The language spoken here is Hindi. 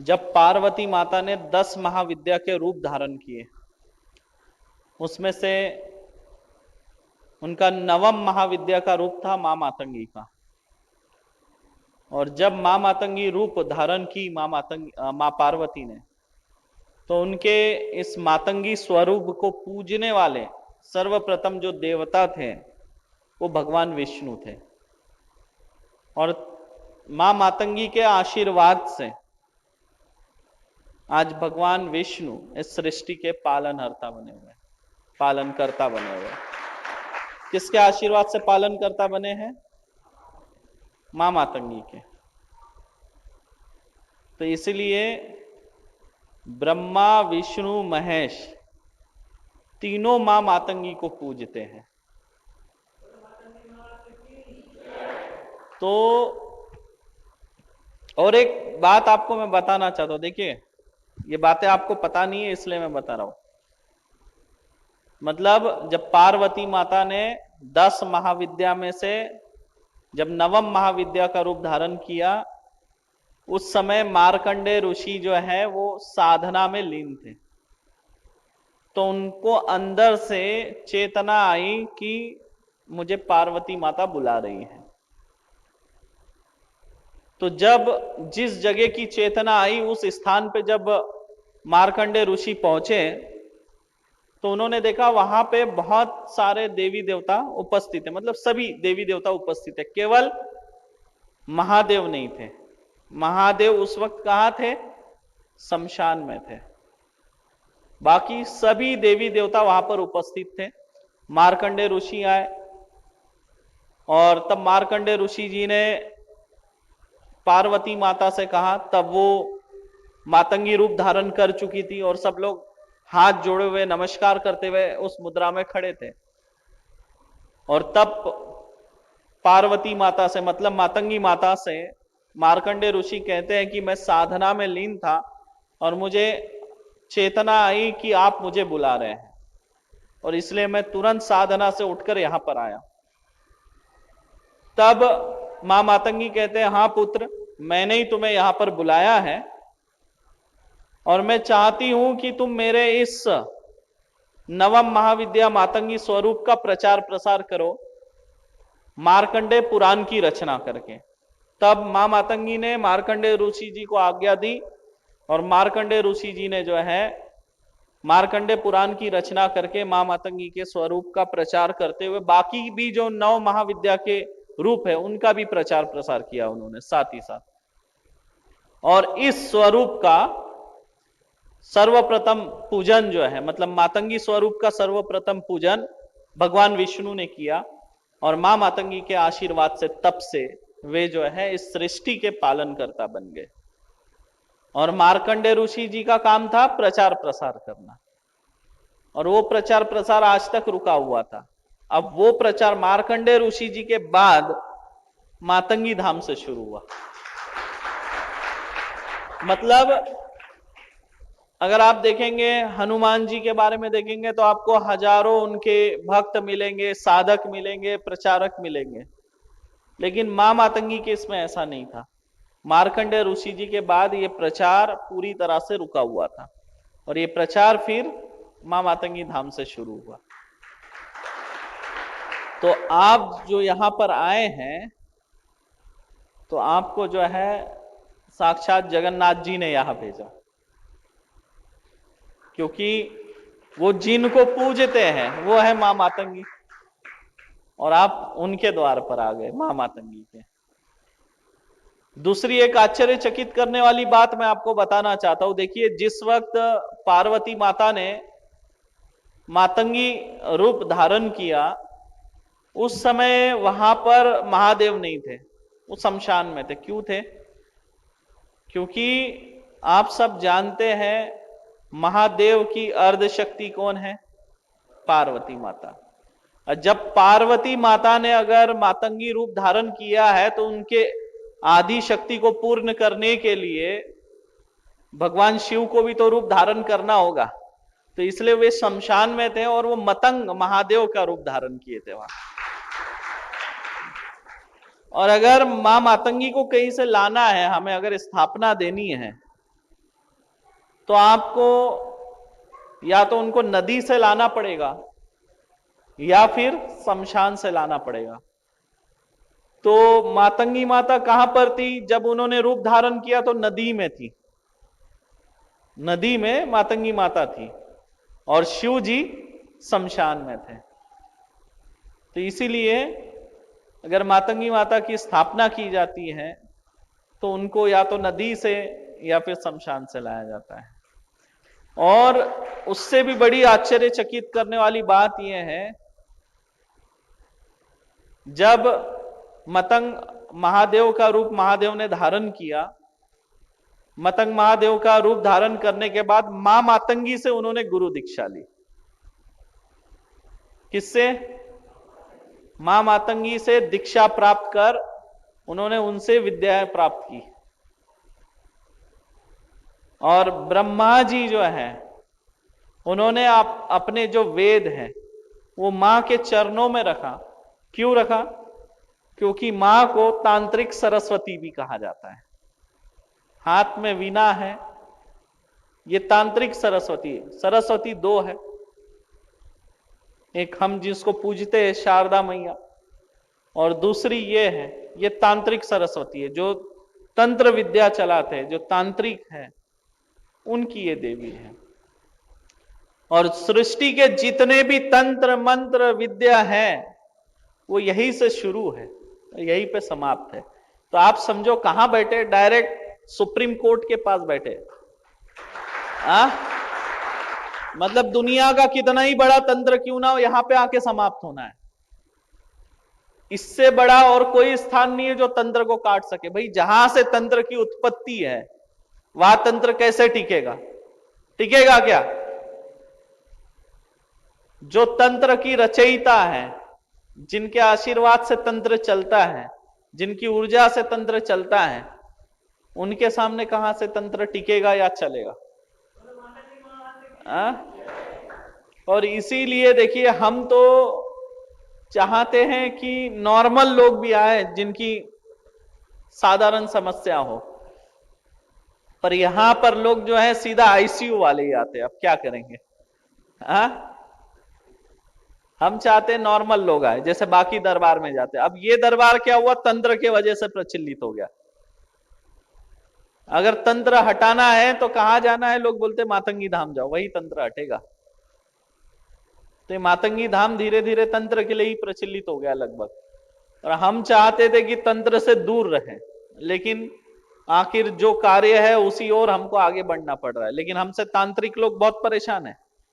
जब पार्वती माता ने 10 महाविद्या के रूप धारण किए, उसमें से उनका 9वां महाविद्या का रूप था मां मातंगी का। और जब मां मातंगी रूप धारण की मां पार्वती ने, तो उनके इस मातंगी स्वरूप को पूजने वाले सर्वप्रथम जो देवता थे वो भगवान विष्णु थे। और मां मातंगी के आशीर्वाद से आज भगवान विष्णु इस सृष्टि के पालनहर्ता बने हुए, पालनकर्ता बने हुए। किसके आशीर्वाद से पालनकर्ता बने हैं? मां मातंगी के। तो इसलिए ब्रह्मा विष्णु महेश तीनों मां मातंगी को पूजते हैं। तो और एक बात आपको मैं बताना चाहता हूं, देखिए ये बातें आपको पता नहीं है इसलिए मैं बता रहा हूं। मतलब जब पार्वती माता ने 10 महाविद्या में से जब 9वां महाविद्या का रूप धारण किया, उस समय मार्कंडेय ऋषि जो है वो साधना में लीन थे। तो उनको अंदर से चेतना आई कि मुझे पार्वती माता बुला रही है। तो जब जिस जगह की चेतना आई उस स्थान पे जब मार्कंडेय ऋषि पहुंचे, तो उन्होंने देखा वहां पे बहुत सारे देवी देवता उपस्थित है। मतलब सभी देवी देवता उपस्थित है, केवल महादेव नहीं थे। महादेव उस वक्त कहां थे? शमशान में थे। बाकी सभी देवी देवता वहां पर उपस्थित थे। मार्कंडेय ऋषि आए और तब मार्कंडेय ऋषि जी ने पार्वती माता से कहा, तब वो मातंगी रूप धारण कर चुकी थी और सब लोग हाथ जोड़े हुए नमस्कार करते हुए उस मुद्रा में खड़े थे। और तब पार्वती माता से, मतलब मातंगी माता से, मार्कंडेय ऋषि कहते हैं कि मैं साधना में लीन था और मुझे चेतना आई कि आप मुझे बुला रहे हैं, और इसलिए मैं तुरंत साधना से उठकर यहां पर आया। तब मां मातंगी कहते हैं, हाँ पुत्र, मैंने ही तुम्हें यहां पर बुलाया है और मैं चाहती हूं कि तुम मेरे इस 9वां महाविद्या मातंगी स्वरूप का प्रचार प्रसार करो, मार्कंडेय पुराण की रचना करके। तब मां मातंगी ने मार्कंडेय ऋषि जी को आज्ञा दी और मार्कंडेय ऋषि जी ने जो है मार्कंडेय पुराण की रचना करके मां मातंगी के स्वरूप का प्रचार करते हुए बाकी भी जो 9 महाविद्या के रूप है उनका भी प्रचार प्रसार किया उन्होंने साथ ही साथ। और इस स्वरूप का सर्वप्रथम पूजन जो है, मतलब मातंगी स्वरूप का सर्वप्रथम पूजन भगवान विष्णु ने किया। और मां मातंगी के आशीर्वाद से तब से वे जो है इस सृष्टि के पालनकर्ता बन गए। और मार्कंडेय ऋषि जी का काम था प्रचार प्रसार करना, और वो प्रचार प्रसार आज तक रुका हुआ था। अब वो प्रचार मार्कंडेय ऋषि जी के बाद मातंगी धाम से शुरू हुआ। मतलब अगर आप देखेंगे हनुमान जी के बारे में देखेंगे तो आपको हजारों उनके भक्त मिलेंगे, साधक मिलेंगे, प्रचारक मिलेंगे। लेकिन मां मातंगी के इसमें ऐसा नहीं था। मार्कंडेय ऋषि जी के बाद ये प्रचार पूरी तरह से रुका हुआ था और ये प्रचार फिर मां मातंगी धाम से शुरू हुआ। तो आप जो यहां पर आए हैं, तो आपको जो है साक्षात जगन्नाथ जी ने यहां भेजा, क्योंकि वो जिनको पूजते हैं वो है मां मातंगी, और आप उनके द्वार पर आ गए मां मातंगी के। दूसरी एक आश्चर्यचकित करने वाली बात मैं आपको बताना चाहता हूं। देखिए, जिस वक्त पार्वती माता ने मातंगी रूप धारण किया उस समय वहां पर महादेव नहीं थे, वो शमशान में थे। क्यों थे? क्योंकि आप सब जानते हैं महादेव की अर्ध शक्ति कौन है? पार्वती माता। जब पार्वती माता ने अगर मातंगी रूप धारण किया है तो उनके आदि शक्ति को पूर्ण करने के लिए भगवान शिव को भी तो रूप धारण करना होगा। तो इसलिए वे शमशान में थे और वो मतंग महादेव का रूप धारण किए थे वहां। और अगर मां मातंगी को कहीं से लाना है, हमें अगर स्थापना देनी है, तो आपको या तो उनको नदी से लाना पड़ेगा या फिर शमशान से लाना पड़ेगा। तो मातंगी माता कहां पर थी जब उन्होंने रूप धारण किया? तो नदी में थी, नदी में मातंगी माता थी और शिव जी शमशान में थे। तो इसीलिए अगर मातंगी माता की स्थापना की जाती है तो उनको या तो नदी से या फिर शमशान से लाया जाता है। और उससे भी बड़ी आश्चर्यचकित करने वाली बात यह है, जब मतंग महादेव का रूप महादेव ने धारण किया, मतंग महादेव का रूप धारण करने के बाद मां मातंगी से उन्होंने गुरु दीक्षा ली। किससे? मां मातंगी से दीक्षा प्राप्त कर उन्होंने उनसे विद्याएं प्राप्त की। और ब्रह्मा जी जो है उन्होंने अपने जो वेद है वो मां के चरणों में रखा। क्यों रखा? क्योंकि मां को तांत्रिक सरस्वती भी कहा जाता है। हाथ में वीणा है, ये तांत्रिक सरस्वती है। सरस्वती दो है, एक हम जिसको पूजते हैं शारदा मैया, और दूसरी ये है, ये तांत्रिक सरस्वती है। जो तंत्र विद्या चलाते हैं, जो तांत्रिक है, उनकी ये देवी है। और सृष्टि के जितने भी तंत्र मंत्र विद्या है वो यही से शुरू है, यही पे समाप्त है। तो आप समझो कहां बैठे? डायरेक्ट सुप्रीम कोर्ट के पास बैठे। मतलब दुनिया का कितना ही बड़ा तंत्र क्यों ना हो, यहां पे आके समाप्त होना है। इससे बड़ा और कोई स्थान नहीं है जो तंत्र को काट सके। भाई जहां से तंत्र की उत्पत्ति है वहां तंत्र कैसे टिकेगा? टिकेगा क्या? जो तंत्र की रचयिता है, जिनके आशीर्वाद से तंत्र चलता है, जिनकी ऊर्जा से तंत्र चलता है, उनके सामने कहां से तंत्र टिकेगा या चलेगा? और इसीलिए देखिए, हम तो चाहते हैं कि नॉर्मल लोग भी आए जिनकी साधारण समस्या हो, पर यहां पर लोग जो है सीधा आईसीयू वाले ही आते हैं। अब क्या करेंगे? हम चाहते हैं नॉर्मल लोग आए, जैसे बाकी दरबार में जाते हैं। अब ये दरबार क्या हुआ? तंत्र के वजह से प्रचलित हो गया। अगर तंत्र हटाना है तो कहां जाना है? लोग बोलते मातंगी धाम जाओ, वही तंत्र हटेगा। तो मातंगी धाम धीरे धीरे तंत्र के लिए ही प्रचलित हो गया लगभग। और हम चाहते थे कि तंत्र से दूर रहे, लेकिन आखिर जो कार्य है उसी ओर हमको आगे बढ़ना पड़ रहा है। लेकिन हमसे तांत्रिक लोग बहुत परेशान है।